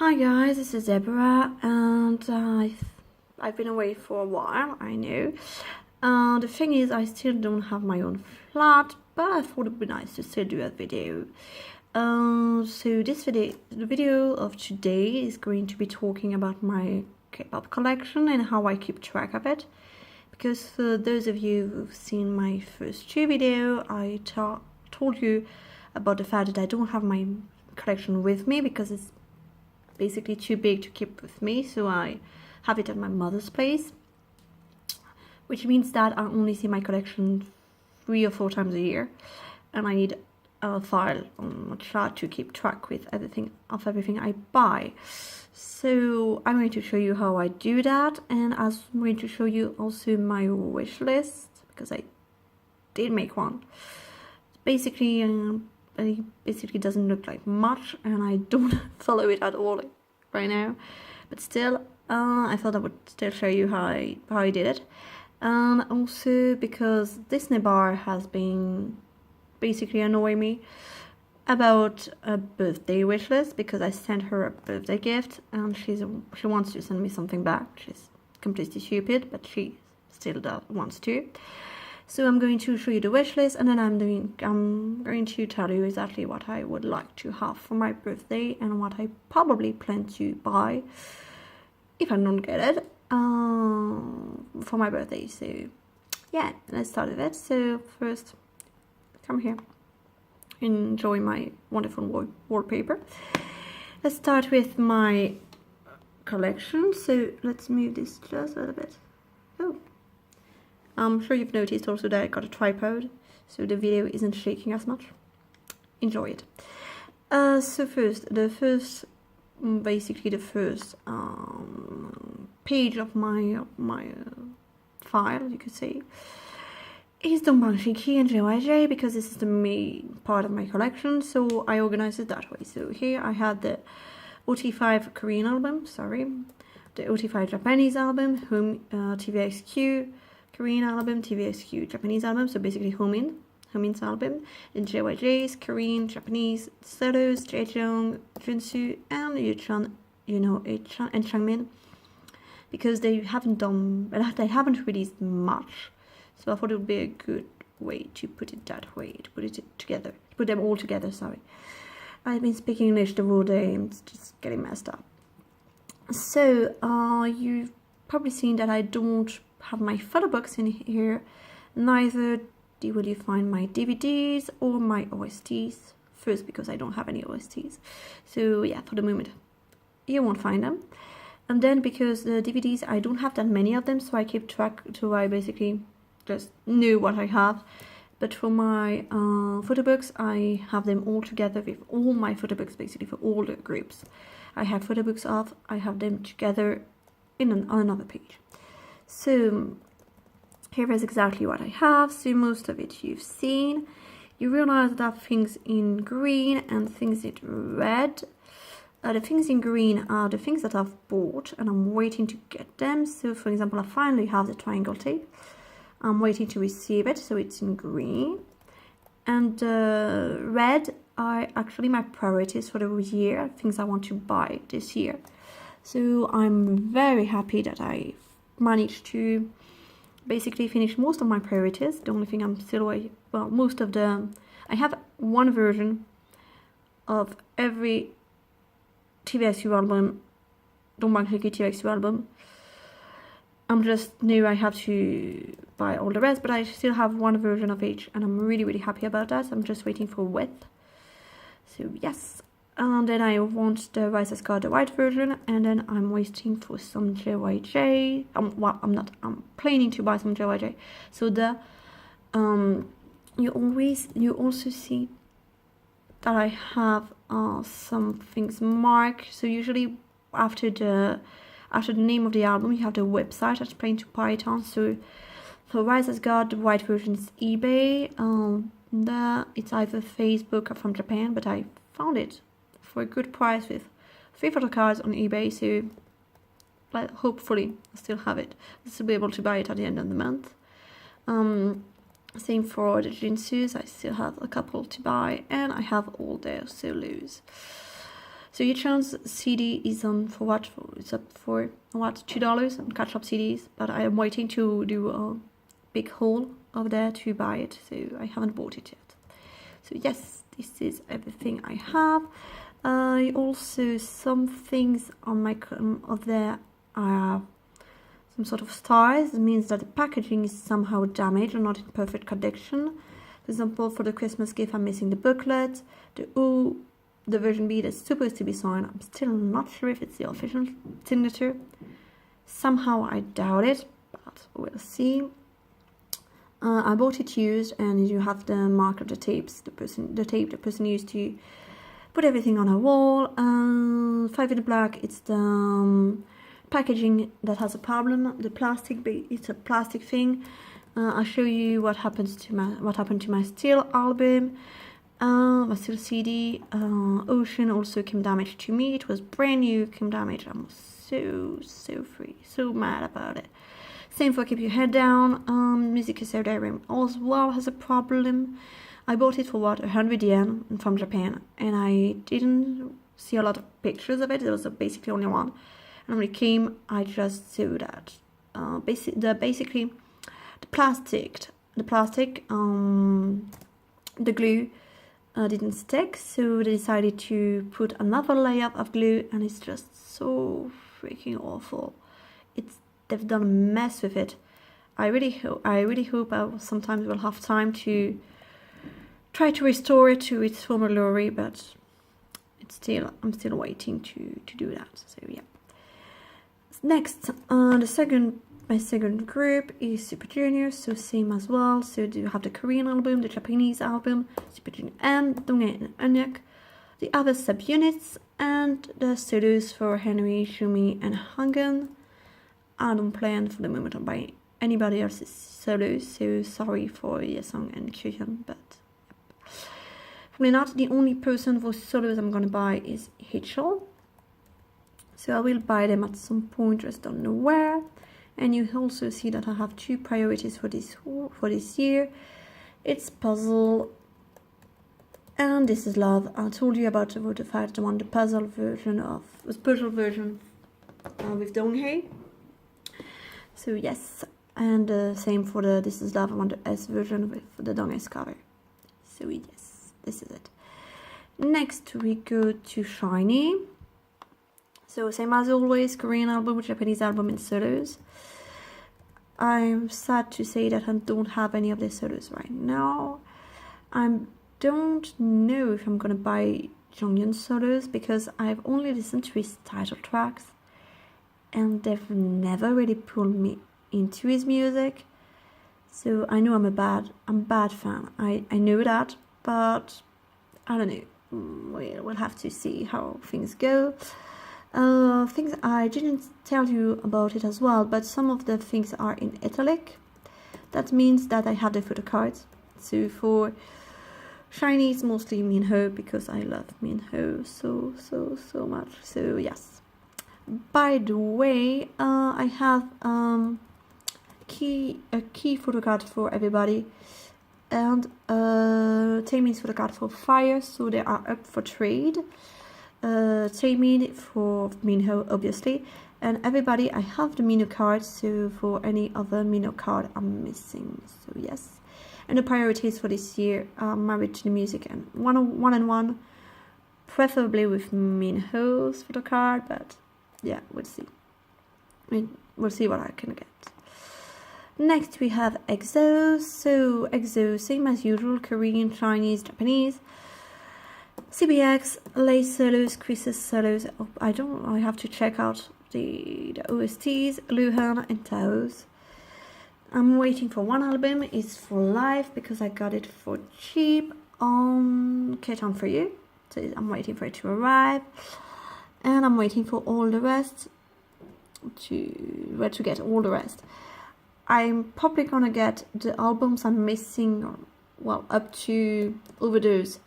Hi guys, this is Deborah, and I've been away for a while, I know. The thing is, I still don't have my own flat, but I thought it'd be nice to still do a video. So the video of today is going to be talking about my Kpop collection and how I keep track of it. Because for those of you who've seen my first two videos, I told you about the fact that I don't have my collection with me because it's basically too big to keep with me, so I have it at my mother's place, which means that I only see my collection 3 or 4 times a year, and I need a file on my chart to keep track with everything I buy. So I'm going to show you how I do that, and I'm going to show you also my wish list, because I did make one. Basically, it basically doesn't look like much, and I don't follow it at all right now, but still I thought I would still show you how I did it. And also because Disney Bar has been basically annoying me about a birthday wish list, because I sent her a birthday gift and she wants to send me something back. She's completely stupid, but she still wants to. So I'm going to show you the wish list, and then I'm going to tell you exactly what I would like to have for my birthday and what I probably plan to buy if I don't get it for my birthday. So yeah, let's start with it. So first, come here, enjoy my wonderful wallpaper. Let's start with my collection. So let's move this just a little bit. Oh, I'm sure you've noticed also that I got a tripod, so the video isn't shaking as much. Enjoy it. So basically the first page of my file, you could say, is Dongbangshiki and JYJ, because this is the main part of my collection, so I organized it that way. So here I had the OT5 Korean album, the OT5 Japanese album, TVXQ Korean album, TVXQ Japanese album, so basically Homin's album, and JYJ's Korean, Japanese, solos, Jaejeong, Junsu, and Yuchan, and Changmin, because they haven't released much, so I thought it would be a good way to put it that way, to put them all together, sorry. I've been speaking English the whole day and it's just getting messed up. So, you've probably seen that I don't have my Photobooks in here, neither will you find my DVDs or my OSTs. First, because I don't have any OSTs, so yeah, for the moment you won't find them. And then because the DVDs, I don't have that many of them, so I keep track, so I basically just know what I have. But for my Photobooks, I have them all together with all my Photobooks, basically for all the groups I have Photobooks of. I have them together on another page. So here is exactly what I have. So most of it you've seen. You realize that I have things in green and things in red. The things in green are the things that I've bought and I'm waiting to get them. So for example, I finally have the triangle tape. I'm waiting to receive it, so it's in green. And red are actually my priorities for the year, things I want to buy this year. So I'm very happy that I managed to basically finish most of my priorities. The only thing I'm still I have one version of every TVXQ album, Dongbangshiki TVXQ album. I'm just new, I have to buy all the rest, but I still have one version of each, and I'm really happy about that. I'm just waiting for width. So yes, and then I want the Rise Has Got the white version, and then I'm waiting for some JYJ. I'm planning to buy some JYJ. So you also see that I have some things marked. So usually after the name of the album, you have the website that's planning to buy it on. So for Rise Has Got, the white version is eBay. It's either Facebook or from Japan, but I found it for a good price with 3 photo cards on eBay, so hopefully I still have it. I still be able to buy it at the end of the month. Same for the Jinsus, I still have a couple to buy, and I have all their solos. So each one's CD is on for what? It's up for what, $2 on Kpop CDs. But I am waiting to do a big haul over there to buy it. So I haven't bought it yet. So yes, this is everything I have. Also some things on my of there are some sort of stars. It means that the packaging is somehow damaged or not in perfect condition. For example, for the Christmas gift, I'm missing the booklet. The version B that's supposed to be signed, I'm still not sure if it's the official signature. Somehow I doubt it, but we'll see. I bought it used, and you have the mark of the tapes, the tape the person used to put everything on her wall. 5 in the black, it's the packaging that has a problem. The plastic, it's a plastic thing. I'll show you what happened to my Still album. My Still CD. Ocean also came damaged to me. It was brand new, came damaged. I'm so mad about it. Same for Keep Your Head Down. Music is so Diary as well has a problem. I bought it for what, 100 yen from Japan, and I didn't see a lot of pictures of it. There was basically only one, and when it came, I just saw that basically the plastic, the glue didn't stick, so they decided to put another layer of glue, and it's just so freaking awful. They've done a mess with it. I really hope I sometimes will have time to try to restore it to its former glory, but I'm still waiting to do that. So yeah. Next, my second group is Super Junior, so same as well. So do you have the Korean album, the Japanese album, Super Junior and Donghae and Eunhyuk, the other subunits, and the solos for Henry, Shumi, and Hangun. I don't plan for the moment on buying anybody else's solos, so sorry for Yesung and Kyuhyun, but probably not. The only person for solos I'm gonna buy is Hichul. So I will buy them at some point, just don't know where. And you also see that I have 2 priorities for this year. It's Puzzle and This Is Love. I told you about the fact I want the puzzle version with Donghae. So yes, and same for the This Is Love. I want the S version with the Donghae's cover. So yes, this is it. Next we go to Shiny. So same as always, Korean album, Japanese album, and solos. I'm sad to say that I don't have any of the solos right now. I don't know if I'm gonna buy Jonghyun's solos because I've only listened to his title tracks, and they've never really pulled me into his music. So I know I'm a bad fan. I know that, but I don't know. We'll have to see how things go. Things I didn't tell you about it as well, but some of the things are in italic. That means that I have the photo cards. So for Shiny, it's mostly Minho because I love Minho so much. So yes. By the way, I have a key photo card for everybody, and Taemin's photo card for Fire. So they are up for trade. Taemin for Minho, obviously, and everybody. I have the Minho card, so for any other Minho card I'm missing. So yes, and the priorities for this year are Married to the Music and one, preferably with Minho's photo card, but yeah, we'll see. We'll see what I can get. Next we have EXO. So EXO, same as usual, Korean, Chinese, Japanese. CBX, Lay solos, Chris's solos. I have to check out the OSTs, Luhan and Tao's. I'm waiting for one album. It's for live because I got it for cheap on Keton For You. So I'm waiting for it to arrive. And I'm waiting for all the rest to get all the rest. I'm probably gonna get the albums I'm missing, well, up to Overdose.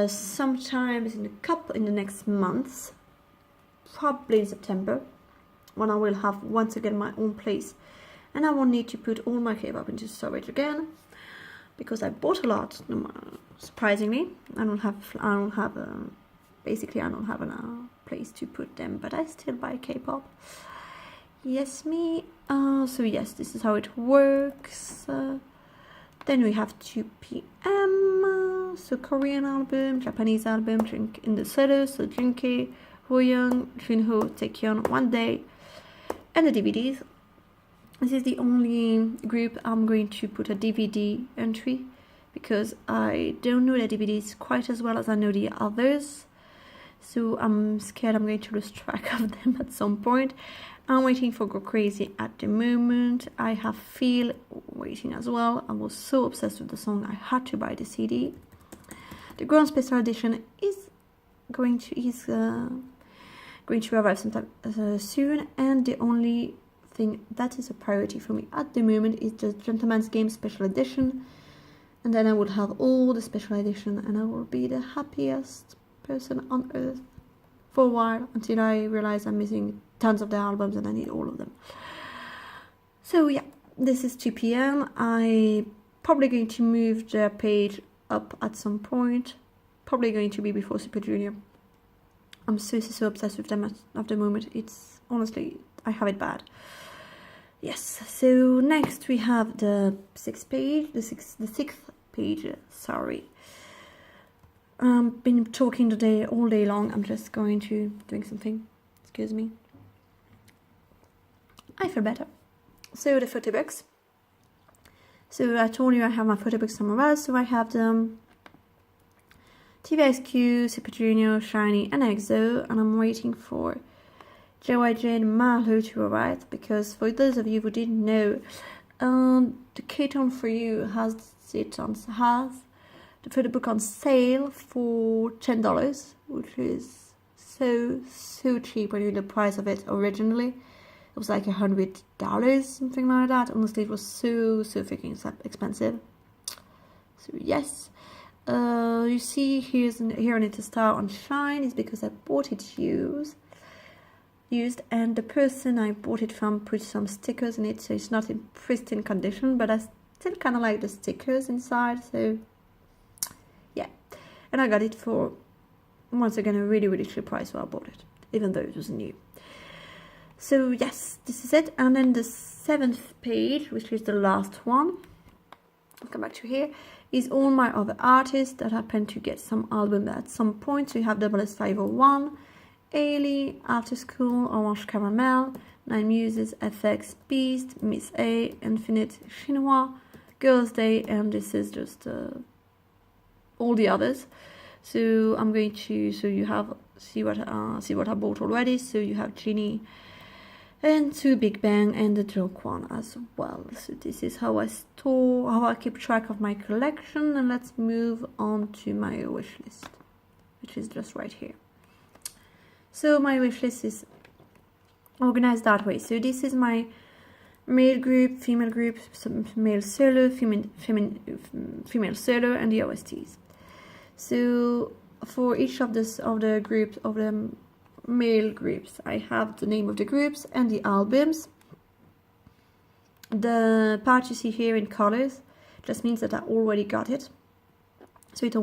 Sometimes in the next months, probably in September, when I will have once again my own place, and I won't need to put all my K-pop into storage again, because I bought a lot. Surprisingly, I don't have basically I don't have a place to put them, but I still buy K-pop. Yes, me. So yes, this is how it works. Then we have 2 p.m. So Korean album, Japanese album, Drink in the Cellar, so Jinke, Hoyoung, Junho, Taekyeon, One Day, and the DVDs. This is the only group I'm going to put a DVD entry, because I don't know the DVDs quite as well as I know the others. So I'm scared I'm going to lose track of them at some point. I'm waiting for Go Crazy at the moment. I have Feel waiting as well. I was so obsessed with the song, I had to buy the CD. The Grand Special Edition is going to arrive sometime soon, and the only thing that is a priority for me at the moment is the Gentleman's Game Special Edition, and then I will have all the special edition, and I will be the happiest person on earth for a while, until I realize I'm missing tons of the albums and I need all of them. So yeah, this is 2 p.m. I'm probably going to move the page up at some point, probably going to be before Super Junior. I'm so obsessed with them at the moment. It's honestly, I have it bad. Yes, so next we have the sixth page, sorry. Been talking today all day long. I'm just going to doing something. Excuse me. I feel better. So the Photobooks. So I told you I have my Photobooks somewhere else. So I have them TVXQ, Super Junior, Shiny, and EXO, and I'm waiting for JYJ and Malu to arrive, because for those of you who didn't know, the K-Town For You has the Photobook on sale for $10, which is so cheap when you know the price of it originally. It was like $100, something like that. Honestly, it was so freaking expensive. So yes, you see here on it a star on Shine is because I bought it used, and the person I bought it from put some stickers in it, so it's not in pristine condition, but I still kind of like the stickers inside. So yeah, and I got it for, once again, a really cheap price, so I bought it, even though it was new. So yes, this is it. And then the 7th page, which is the last one, I'll come back to here, is all my other artists that happen to get some album at some point. So you have SS501, Ailey, After School, Orange Caramel, Nine Muses, FX, Beast, Miss A, Infinite, Chinois, Girls' Day, and this is just all the others. So I'm going to, so you have, see what I bought already. So you have Genie and 2 Big Bang and the Joke one as well. So this is how I keep track of my collection. And let's move on to my wish list, which is just right here. So my wish list is organized that way. So this is my male group, female group, male solo, female solo, and the OSTs. So for each of the groups, of the male groups, I have the name of the groups and the albums. The part you see here in colors just means that I already got it. So it's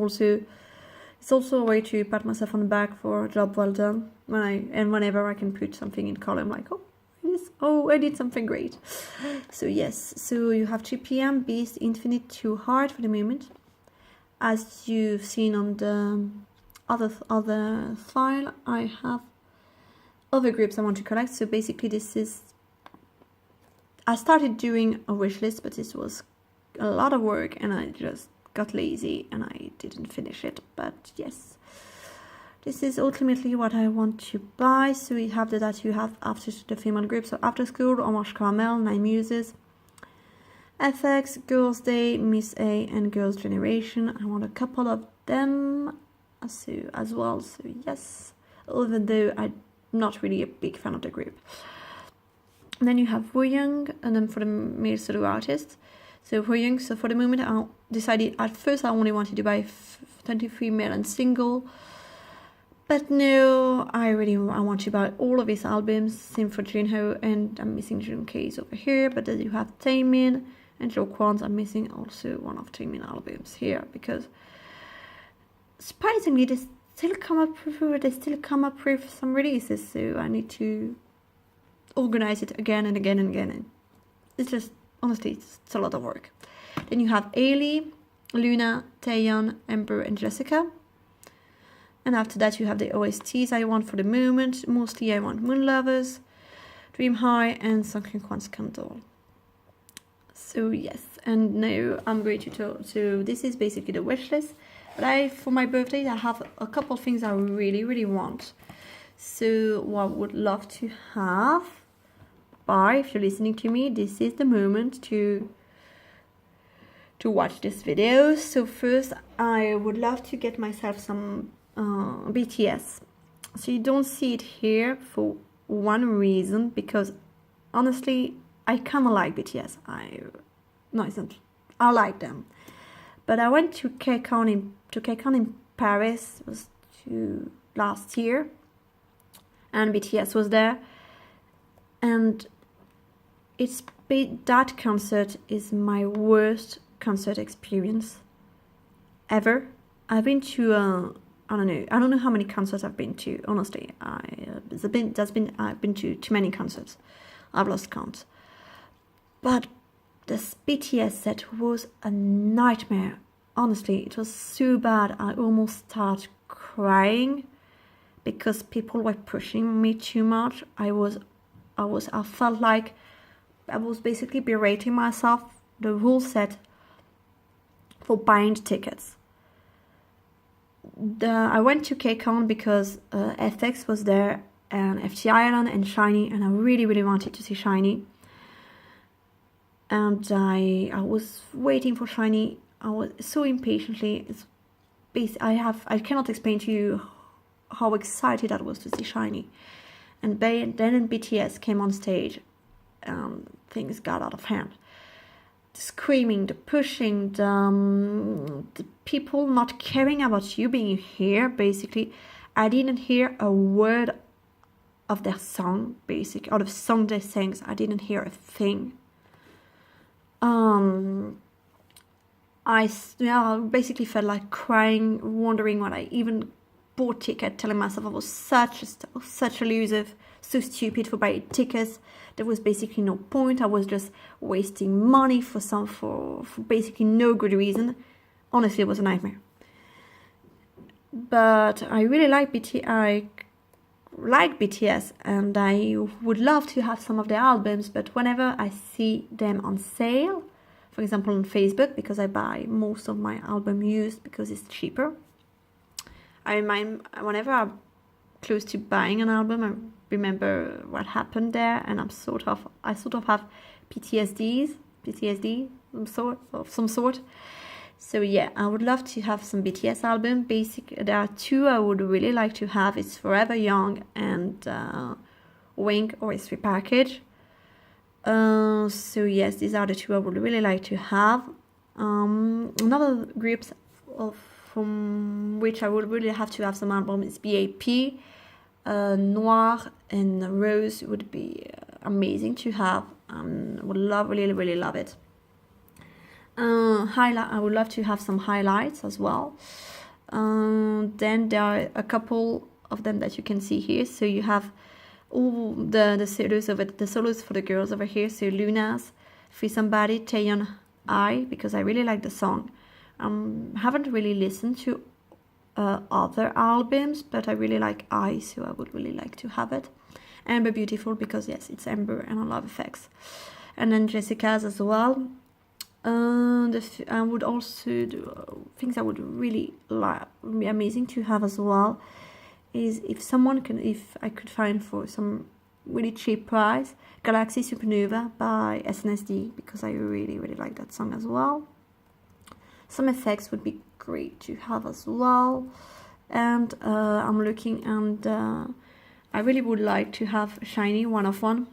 also a way to pat myself on the back for a job well done. Whenever I can put something in color, I'm like, I did something great. So yes, so you have 2 p.m, Beast, Infinite, Too Hard for the moment. As you've seen on the other file, I have other groups I want to collect. So basically I started doing a wish list, but this was a lot of work and I just got lazy and I didn't finish it. But yes, this is ultimately what I want to buy. So you have that you have after the female group. So After School, Orange Caramel, Nine Muses, FX, Girls' Day, Miss A, and Girls' Generation. I want a couple of them as well. So yes, even though I'm not really a big fan of the group. And then you have Hoyoung, and then for the male solo artists. So Hoyoung, so for the moment I decided at first I only wanted to buy 23 male and single. But no, I want to buy all of his albums. Same for Junho, and I'm missing Junkei's over here. But then you have Taemin and Jokwon's. I'm missing also one of Taemin albums here, because surprisingly still come up with some releases, so I need to organize it again and again and again. And it's just, honestly, it's a lot of work. Then you have Ailey, Luna, Taeyeon, Ember, and Jessica. And after that, you have the OSTs I want for the moment. Mostly I want Moon Lovers, Dream High, and Sunken Kwan Scandal. So yes, and now I'm going to talk. So this is basically the wish list. But for my birthday, I have a couple of things I really, really want. So what I would love to have, if you're listening to me, this is the moment to watch this video. So first, I would love to get myself some BTS. So you don't see it here for one reason, because honestly, I kind of like BTS. No, it's not. I like them. But I went to KCON in Paris. It was last year, and BTS was there, and that concert is my worst concert experience ever. I've been to I don't know how many concerts I've been to. Honestly, I've been to too many concerts. I've lost count. But this BTS set was a nightmare. Honestly, it was so bad. I almost started crying because people were pushing me too much. I felt like I was basically berating myself the whole set for buying tickets. I went to KCON because FX was there, and FT Island and SHINee, and I really, really wanted to see SHINee. And I was waiting for SHINee. I was so impatiently. I cannot explain to you how excited I was to see SHINee. And then BTS came on stage, and things got out of hand. The screaming, the pushing, the people not caring about you being here, basically. I didn't hear a word of their song, basically. Or the song they sang, I didn't hear a thing. I basically felt like crying, wondering what I even bought ticket, telling myself I was such a loser, so stupid for buying tickets. There was basically no point. I was just wasting money for basically no good reason. Honestly, it was a nightmare. But I really like BTS, and I would love to have some of their albums. But whenever I see them on sale, for example on Facebook, because I buy most of my album used because it's cheaper. Whenever I'm close to buying an album, I remember what happened there, and I sort of have PTSD of some sort. So yeah, I would love to have some BTS album. There are two I would really like to have. It's Forever Young and Wink or S3 Package. So yes, these are the two I would really like to have. Another groups from which I would really have to have some album is BAP. Noir and Rose would be amazing to have. Would really love it. I would love to have some highlights as well. Then there are a couple of them that you can see here. So you have all the solos for the girls over here. So Luna's Free Somebody, Taeyeon I, because I really like the song. Haven't really listened to other albums, but I really like I, so I would really like to have it. Amber Beautiful, because yes, it's Amber and I love effects. And then Jessica's as well. I would also do things I would really like, would be amazing to have as well, is if I could find for some really cheap price, Galaxy Supernova by SNSD, because I really like that song as well. Some effects would be great to have as well. And I'm looking, and I really would like to have SHINee 101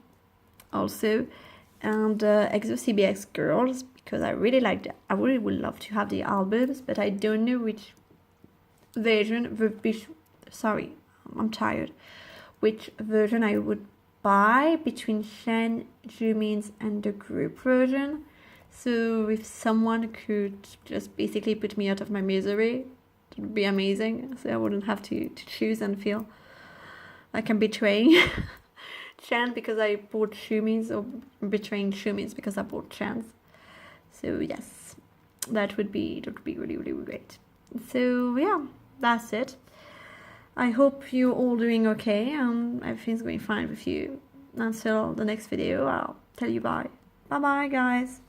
also, and EXO CBX Girls, because I really would love to have the albums, but I don't know which version, I'm tired, which version I would buy between Shen, Jimin's and the group version. So if someone could just basically put me out of my misery, It would be amazing. So I wouldn't have to choose and feel like I'm betraying Chan because I bought Shumis, or betraying Shumis because I bought Chans. So yes, that would be really, really great. So yeah, that's it. I hope you're all doing okay and everything's going fine with you. Until the next video, I'll tell you bye. Bye bye, guys.